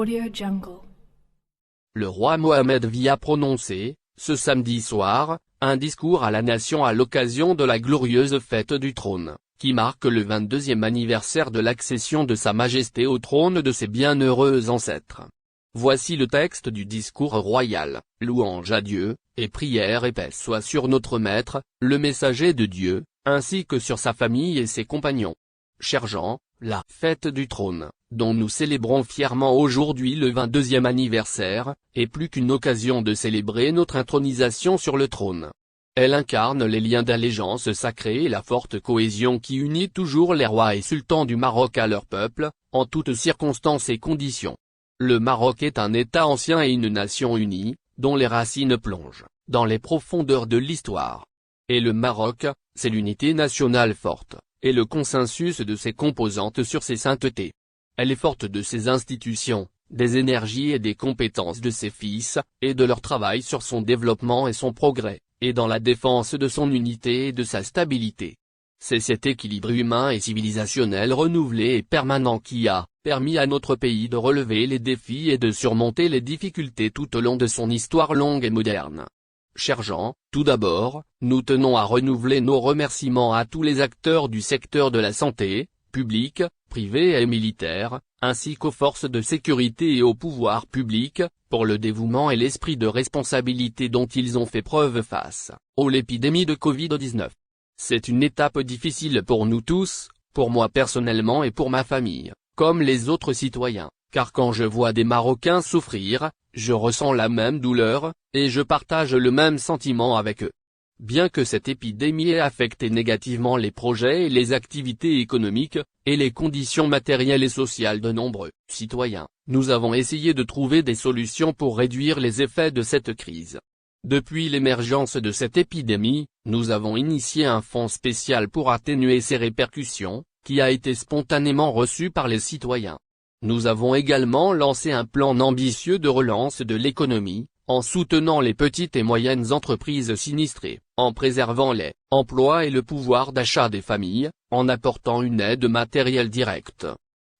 AudioJungle. Le roi Mohammed V a prononcé, ce samedi soir, un discours à la nation à l'occasion de la glorieuse fête du trône, qui marque le 22e anniversaire de l'accession de Sa Majesté au trône de ses bienheureux ancêtres. Voici le texte du discours royal: louange à Dieu, et prière et paix soit sur notre Maître, le messager de Dieu, ainsi que sur sa famille et ses compagnons. Chers gens, la fête du trône, dont nous célébrons fièrement aujourd'hui le 22e anniversaire, est plus qu'une occasion de célébrer notre intronisation sur le trône. Elle incarne les liens d'allégeance sacrée et la forte cohésion qui unit toujours les rois et sultans du Maroc à leur peuple, en toutes circonstances et conditions. Le Maroc est un État ancien et une nation unie, dont les racines plongent dans les profondeurs de l'histoire. Et le Maroc, c'est l'unité nationale forte, et le consensus de ses composantes sur ses saintetés. Elle est forte de ses institutions, des énergies et des compétences de ses fils, et de leur travail sur son développement et son progrès, et dans la défense de son unité et de sa stabilité. C'est cet équilibre humain et civilisationnel renouvelé et permanent qui a permis à notre pays de relever les défis et de surmonter les difficultés tout au long de son histoire longue et moderne. Chers gens, tout d'abord, nous tenons à renouveler nos remerciements à tous les acteurs du secteur de la santé, public, privé et militaire, ainsi qu'aux forces de sécurité et au pouvoir public, pour le dévouement et l'esprit de responsabilité dont ils ont fait preuve face à l'épidémie de Covid-19. C'est une étape difficile pour nous tous, pour moi personnellement et pour ma famille, comme les autres citoyens, car quand je vois des Marocains souffrir, je ressens la même douleur, et je partage le même sentiment avec eux. Bien que cette épidémie ait affecté négativement les projets et les activités économiques, et les conditions matérielles et sociales de nombreux citoyens, nous avons essayé de trouver des solutions pour réduire les effets de cette crise. Depuis l'émergence de cette épidémie, nous avons initié un fonds spécial pour atténuer ses répercussions, qui a été spontanément reçu par les citoyens. Nous avons également lancé un plan ambitieux de relance de l'économie, en soutenant les petites et moyennes entreprises sinistrées, en préservant les emplois et le pouvoir d'achat des familles, en apportant une aide matérielle directe.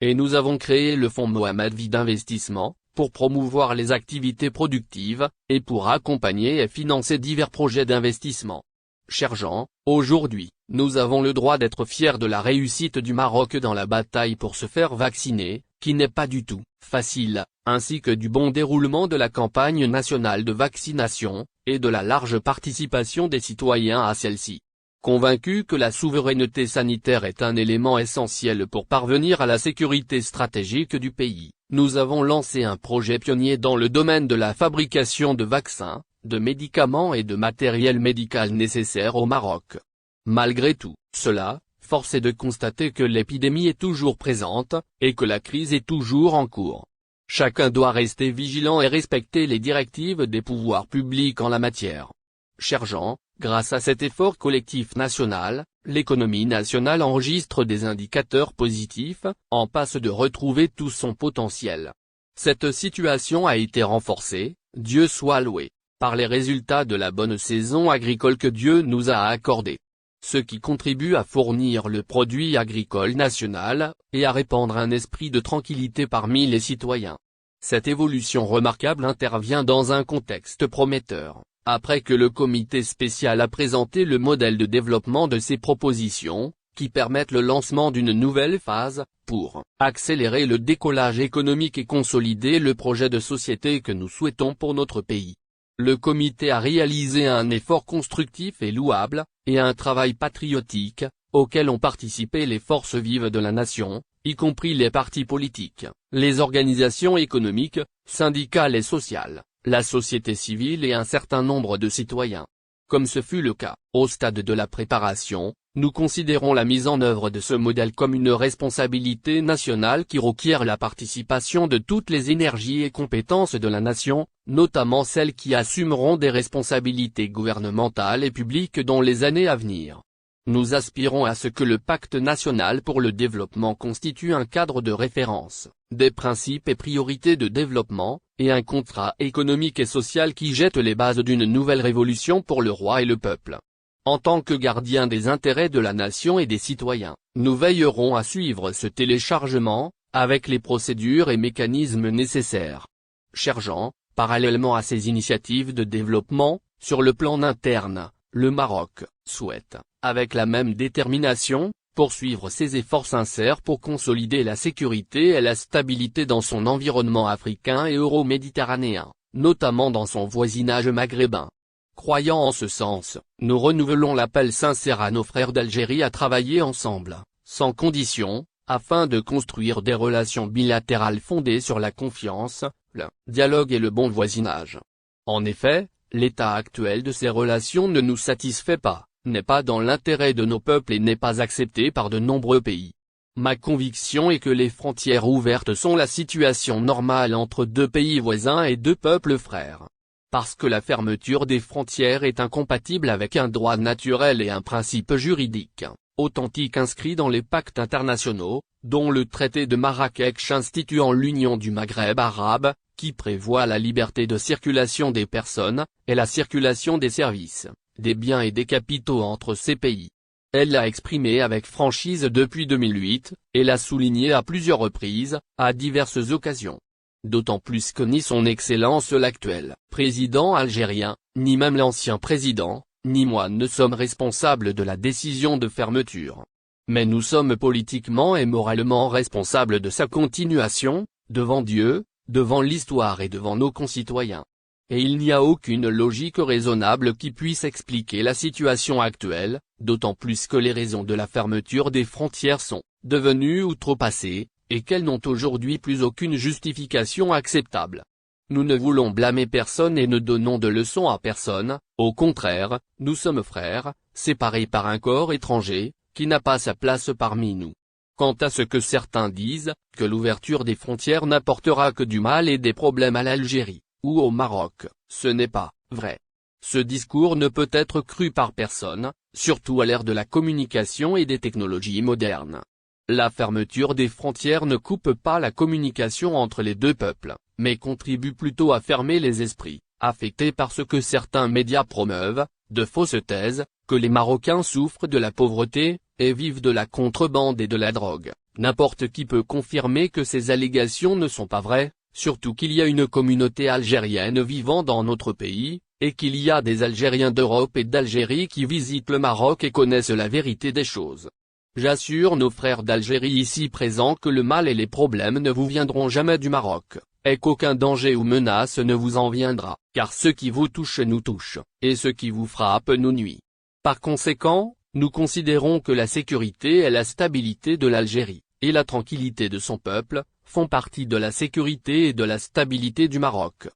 Et nous avons créé le fonds Mohammed V d'investissement, pour promouvoir les activités productives, et pour accompagner et financer divers projets d'investissement. Chers gens, aujourd'hui, nous avons le droit d'être fiers de la réussite du Maroc dans la bataille pour se faire vacciner, qui n'est pas du tout facile, ainsi que du bon déroulement de la campagne nationale de vaccination, et de la large participation des citoyens à celle-ci. Convaincus que la souveraineté sanitaire est un élément essentiel pour parvenir à la sécurité stratégique du pays, nous avons lancé un projet pionnier dans le domaine de la fabrication de vaccins, de médicaments et de matériel médical nécessaire au Maroc. Malgré tout cela, force est de constater que l'épidémie est toujours présente, et que la crise est toujours en cours. Chacun doit rester vigilant et respecter les directives des pouvoirs publics en la matière. Chers gens, grâce à cet effort collectif national, l'économie nationale enregistre des indicateurs positifs, en passe de retrouver tout son potentiel. Cette situation a été renforcée, Dieu soit loué, par les résultats de la bonne saison agricole que Dieu nous a accordée. Ce qui contribue à fournir le produit agricole national, et à répandre un esprit de tranquillité parmi les citoyens. Cette évolution remarquable intervient dans un contexte prometteur, après que le comité spécial a présenté le modèle de développement de ses propositions, qui permettent le lancement d'une nouvelle phase, pour accélérer le décollage économique et consolider le projet de société que nous souhaitons pour notre pays. Le comité a réalisé un effort constructif et louable, et un travail patriotique, auquel ont participé les forces vives de la nation, y compris les partis politiques, les organisations économiques, syndicales et sociales, la société civile et un certain nombre de citoyens. Comme ce fut le cas, au stade de la préparation, nous considérons la mise en œuvre de ce modèle comme une responsabilité nationale qui requiert la participation de toutes les énergies et compétences de la nation, notamment celles qui assumeront des responsabilités gouvernementales et publiques dans les années à venir. Nous aspirons à ce que le Pacte national pour le développement constitue un cadre de référence, des principes et priorités de développement, et un contrat économique et social qui jette les bases d'une nouvelle révolution pour le roi et le peuple. En tant que gardiens des intérêts de la nation et des citoyens, nous veillerons à suivre ce téléchargement, avec les procédures et mécanismes nécessaires. Cher Jean, parallèlement à ces initiatives de développement, sur le plan interne, le Maroc souhaite, avec la même détermination, poursuivre ses efforts sincères pour consolider la sécurité et la stabilité dans son environnement africain et euro-méditerranéen, notamment dans son voisinage maghrébin. Croyant en ce sens, nous renouvelons l'appel sincère à nos frères d'Algérie à travailler ensemble, sans condition, afin de construire des relations bilatérales fondées sur la confiance, le dialogue et le bon voisinage. En effet, l'état actuel de ces relations ne nous satisfait pas, n'est pas dans l'intérêt de nos peuples et n'est pas accepté par de nombreux pays. Ma conviction est que les frontières ouvertes sont la situation normale entre deux pays voisins et deux peuples frères. Parce que la fermeture des frontières est incompatible avec un droit naturel et un principe juridique authentique inscrit dans les pactes internationaux, dont le traité de Marrakech instituant l'Union du Maghreb arabe, qui prévoit la liberté de circulation des personnes, et la circulation des services, des biens et des capitaux entre ces pays. Elle l'a exprimé avec franchise depuis 2008, et l'a souligné à plusieurs reprises, à diverses occasions. D'autant plus que ni son Excellence l'actuel président algérien, ni même l'ancien président, ni moi ne sommes responsables de la décision de fermeture. Mais nous sommes politiquement et moralement responsables de sa continuation, devant Dieu, devant l'histoire et devant nos concitoyens. Et il n'y a aucune logique raisonnable qui puisse expliquer la situation actuelle, d'autant plus que les raisons de la fermeture des frontières sont devenues outrepassées, et qu'elles n'ont aujourd'hui plus aucune justification acceptable. Nous ne voulons blâmer personne et ne donnons de leçons à personne, au contraire, nous sommes frères, séparés par un corps étranger, qui n'a pas sa place parmi nous. Quant à ce que certains disent, que l'ouverture des frontières n'apportera que du mal et des problèmes à l'Algérie, ou au Maroc, ce n'est pas vrai. Ce discours ne peut être cru par personne, surtout à l'ère de la communication et des technologies modernes. La fermeture des frontières ne coupe pas la communication entre les deux peuples, mais contribue plutôt à fermer les esprits, affectés par ce que certains médias promeuvent, de fausses thèses, que les Marocains souffrent de la pauvreté, et vivent de la contrebande et de la drogue. N'importe qui peut confirmer que ces allégations ne sont pas vraies, surtout qu'il y a une communauté algérienne vivant dans notre pays, et qu'il y a des Algériens d'Europe et d'Algérie qui visitent le Maroc et connaissent la vérité des choses. J'assure nos frères d'Algérie ici présents que le mal et les problèmes ne vous viendront jamais du Maroc, et qu'aucun danger ou menace ne vous en viendra, car ce qui vous touche nous touche, et ce qui vous frappe nous nuit. Par conséquent, nous considérons que la sécurité et la stabilité de l'Algérie, et la tranquillité de son peuple, font partie de la sécurité et de la stabilité du Maroc.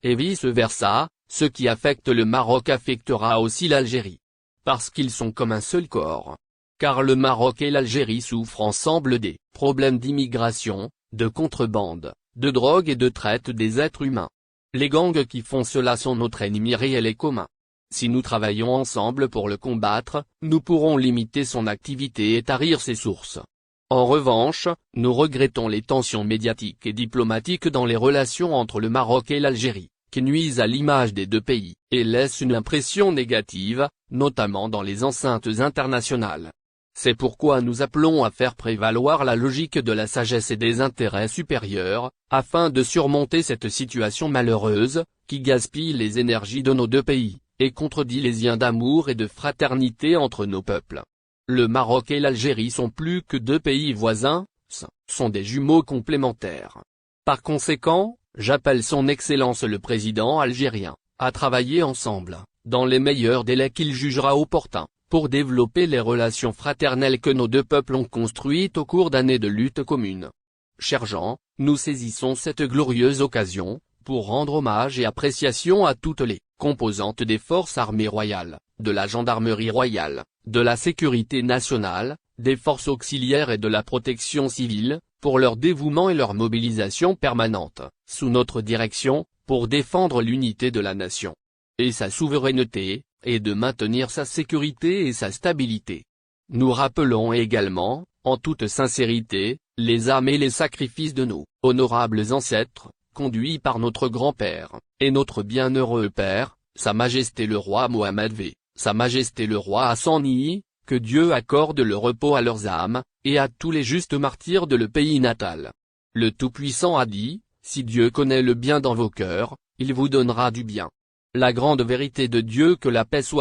Et vice-versa, ce qui affecte le Maroc affectera aussi l'Algérie. Parce qu'ils sont comme un seul corps. Car le Maroc et l'Algérie souffrent ensemble des problèmes d'immigration, de contrebande, de drogue et de traite des êtres humains. Les gangs qui font cela sont notre ennemi réel et commun. Si nous travaillons ensemble pour le combattre, nous pourrons limiter son activité et tarir ses sources. En revanche, nous regrettons les tensions médiatiques et diplomatiques dans les relations entre le Maroc et l'Algérie, qui nuisent à l'image des deux pays, et laissent une impression négative, notamment dans les enceintes internationales. C'est pourquoi nous appelons à faire prévaloir la logique de la sagesse et des intérêts supérieurs, afin de surmonter cette situation malheureuse, qui gaspille les énergies de nos deux pays, et contredit les liens d'amour et de fraternité entre nos peuples. Le Maroc et l'Algérie sont plus que deux pays voisins, sont des jumeaux complémentaires. Par conséquent, j'appelle son Excellence le président algérien, à travailler ensemble, dans les meilleurs délais qu'il jugera opportuns, pour développer les relations fraternelles que nos deux peuples ont construites au cours d'années de lutte commune. Cher Jean, nous saisissons cette glorieuse occasion, pour rendre hommage et appréciation à toutes les composantes des forces armées royales, de la gendarmerie royale, de la sécurité nationale, des forces auxiliaires et de la protection civile, pour leur dévouement et leur mobilisation permanente, sous notre direction, pour défendre l'unité de la nation et sa souveraineté, et de maintenir sa sécurité et sa stabilité. Nous rappelons également, en toute sincérité, les âmes et les sacrifices de nos honorables ancêtres, conduits par notre grand-père, et notre bienheureux père, Sa Majesté le roi Mohammed V, Sa Majesté le roi Hassani, que Dieu accorde le repos à leurs âmes, et à tous les justes martyrs de le pays natal. Le Tout-Puissant a dit, si Dieu connaît le bien dans vos cœurs, il vous donnera du bien. La grande vérité de Dieu, que la paix soit